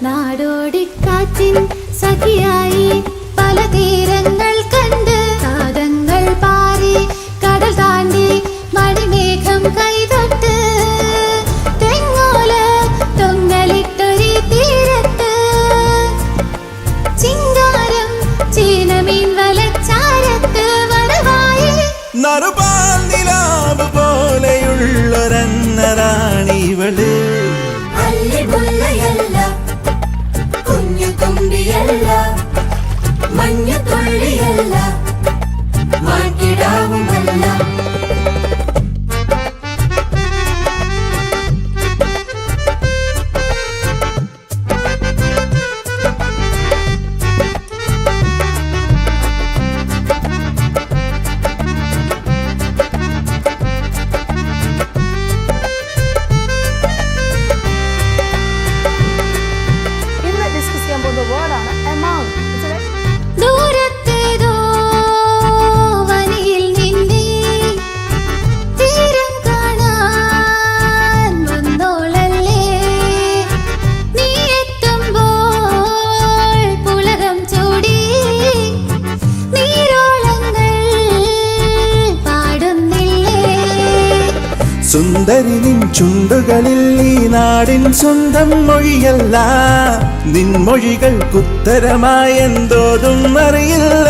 നാടോടിക്കാറ്റിൻ സഖിയായി പല തീരങ്ങൾ കണ്ട് കാതങ്ങൾ പാറി കടൽ താണ്ടി മണിമേഘം കൈതൊട്ട് തെങ്ങോല തൊങ്ങലിട്ടൊരു തീരത്ത് ചിങ്കാരം ചീനമീൻ വലച്ചാരത്ത് വരവായി നറുപാന്തിലാവ് പോലെയുള്ളൊരന്നറാണിവള് തുമ്പിയല്ല മഞ്ഞത്തുള്ളിയല്ല മാറ്റിടാവുമല്ല സുന്ദരി നിൻ ചുണ്ടുകളിൽ ഈ നാടിൻ സ്വന്തം മൊഴിയല്ല നിൻമൊഴികൾക്കുത്തരമായി എന്തോതും അറിയില്ല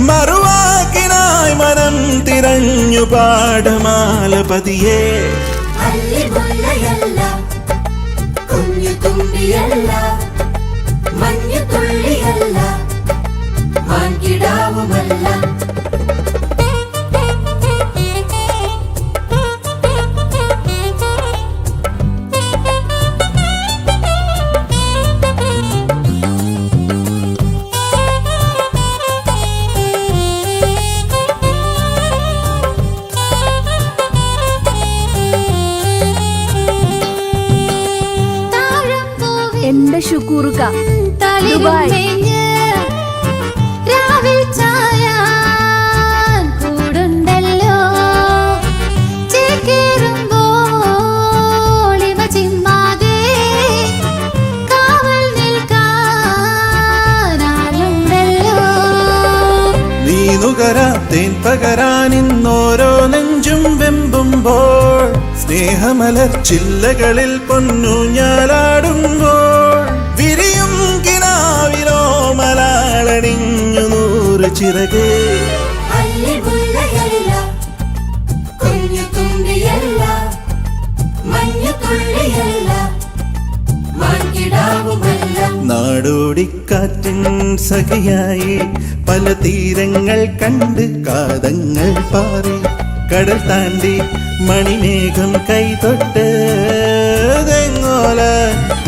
മറുവാക്കിനായി മനം തിരഞ്ഞു പാടമാല പതിയേ മഞ്ഞത്തുള്ളിയല്ല മാൻകിടാവുമല്ല എന്റെ ഷുക്കൂറുക ദുബായ് രാവിൽ ചായാൻ കൂടുണ്ടല്ലോ ചേക്കേറുമ്പോൾ ഇവ ചിമ്മാതെ കാവൽ നിൽക്കാനാളുണ്ടല്ലോ നീ നുകരാത്തേൻ പകരാൻ ഇന്നോരോ നെഞ്ചും വെമ്പുമ്പോൾ സ്നേഹമലർ ചില്ലകളിൽ പൊന്നൂഞ്ഞാലാടുമ്പോൾ വിരിയും കിനാവിലോ മലാളണിഞ്ഞു നൂറ് ചിറകേ നാടോടിക്കാറ്റിൻ സഖിയായി പല തീരങ്ങൾ കണ്ട് കാതങ്ങൾ പാറി കടൽ താണ്ടി മണിമേഘം കൈതൊട്ട് തെങ്ങോല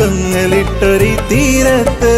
തൊങ്ങലിട്ടൊരു തീരത്ത്